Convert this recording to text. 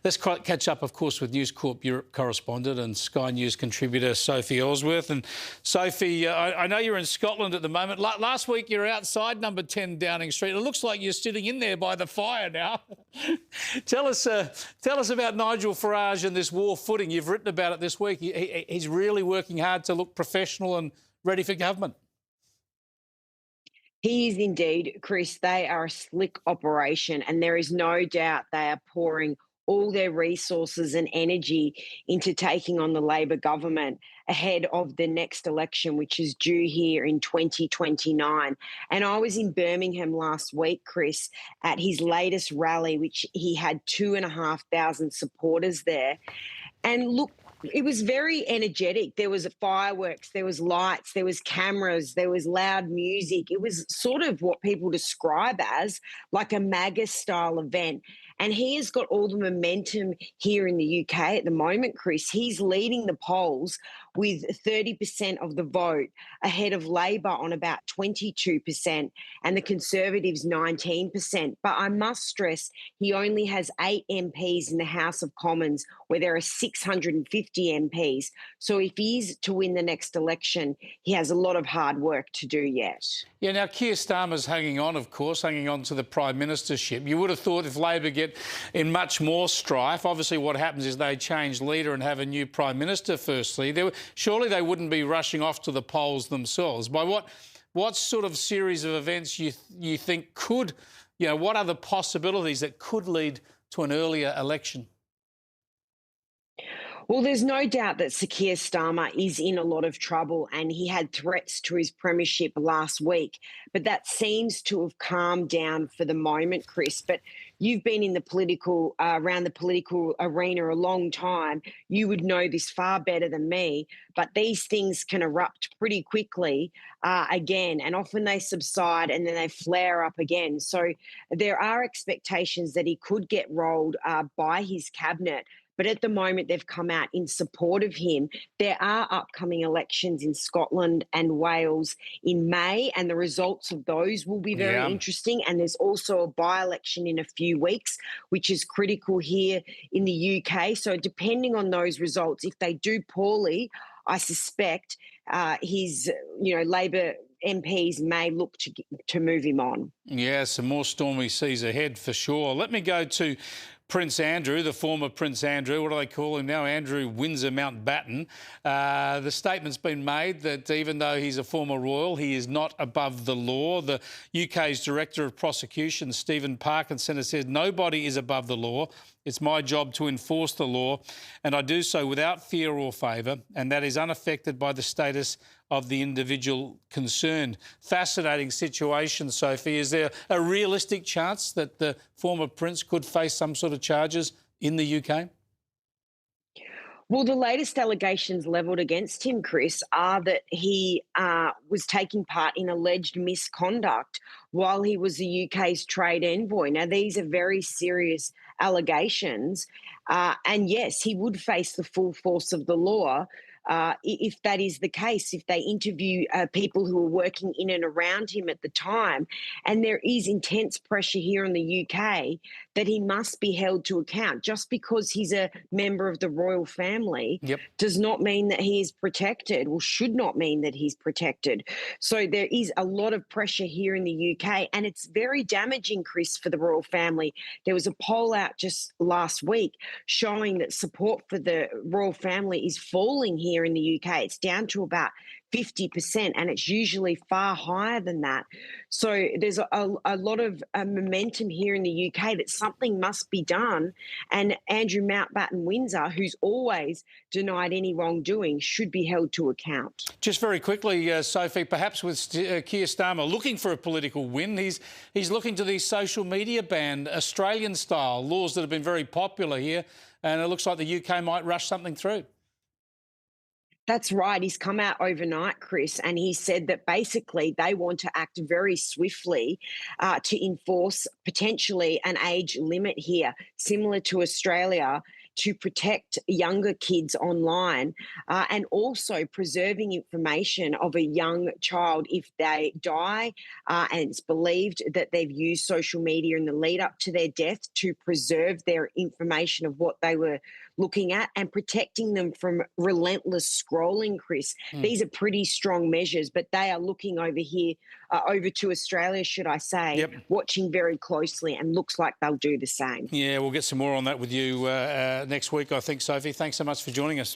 Let's catch up, of course, with News Corp Europe correspondent and Sky News contributor Sophie Elsworth. And Sophie, I know you're in Scotland at the moment. Last week you were outside number 10 Downing Street. It looks like you're sitting in there by the fire now. Tell us about Nigel Farage and this war footing. You've written about it this week. He's really working hard to look professional and ready for government. He is indeed, Chris. They are a slick operation, and there is no doubt they are pouring all their resources and energy into taking on the Labor government ahead of the next election, which is due here in 2029. And I was in Birmingham last week, Chris, at his latest rally, which he had 2,500 supporters there. And look, it was very energetic. There was fireworks, there was lights, there was cameras, there was loud music. It was sort of what people describe as like a MAGA-style event. And he has got all the momentum here in the UK at the moment, Chris. He's leading the polls with 30% of the vote, ahead of Labor on about 22% and the Conservatives 19%. But I must stress he only has 8 MPs in the House of Commons, where there are 650 MPs. So if he's to win the next election, he has a lot of hard work to do yet. Yeah, now Keir Starmer's hanging on, of course, hanging on to the Prime Ministership. You would have thought if Labor get in much more strife, obviously what happens is they change leader and have a new Prime Minister firstly. Surely they wouldn't be rushing off to the polls themselves. By what sort of series of events you think could, what are the possibilities that could lead to an earlier election? Well, there's no doubt that Sir Keir Starmer is in a lot of trouble, and he had threats to his premiership last week. But that seems to have calmed down for the moment, Chris. But you've been in the political, around the political arena a long time. You would know this far better than me. But these things can erupt pretty quickly again, and often they subside and then they flare up again. So there are expectations that he could get rolled by his cabinet. But at the moment, they've come out in support of him. There are upcoming elections in Scotland and Wales in May, and the results of those will be very interesting. And there's also a by-election in a few weeks, which is critical here in the UK. So depending on those results, if they do poorly, I suspect his, Labor MPs may look to move him on. Yeah, some more stormy seas ahead for sure. Let me go to Prince Andrew, the former Prince Andrew. What do they call him now? Andrew Windsor Mountbatten. The statement's been made that even though he's a former royal, he is not above the law. The UK's Director of Prosecution, Stephen Parkinson, says nobody is above the law. It's my job to enforce the law, and I do so without fear or favour, and that is unaffected by the status of the individual concerned. Fascinating situation, Sophie. Is there a realistic chance that the former prince could face some sort of charges in the UK? Well, the latest allegations levelled against him, Chris, are that he was taking part in alleged misconduct while he was the UK's trade envoy. Now, these are very serious allegations. And yes, he would face the full force of the law if that is the case, if they interview people who were working in and around him at the time. And there is intense pressure here in the UK that he must be held to account. Just because he's a member of the royal family does not mean that he is protected, or should not mean that he's protected. So there is a lot of pressure here in the UK, and it's very damaging, Chris, for the royal family. There was a poll out just last week showing that support for the royal family is falling here in the UK. It's down to about 50%, and it's usually far higher than that. So there's a lot of momentum here in the UK that something must be done. And Andrew Mountbatten Windsor, who's always denied any wrongdoing, should be held to account. Just very quickly, Sophie, perhaps with Keir Starmer looking for a political win, he's looking to these social media ban, Australian-style laws that have been very popular here, and it looks like the UK might rush something through. That's right. He's come out overnight, Chris, and he said that basically they want to act very swiftly to enforce potentially an age limit here, similar to Australia, to protect younger kids online, and also preserving information of a young child if they die, and it's believed that they've used social media in the lead up to their death to preserve their information of what they were looking at, and protecting them from relentless scrolling, Chris. These are pretty strong measures, but they are looking over here, over to Australia, should I say, Yep. watching very closely, and looks like they'll do the same. Yeah, we'll get some more on that with you next week, I think, Sophie. Thanks so much for joining us.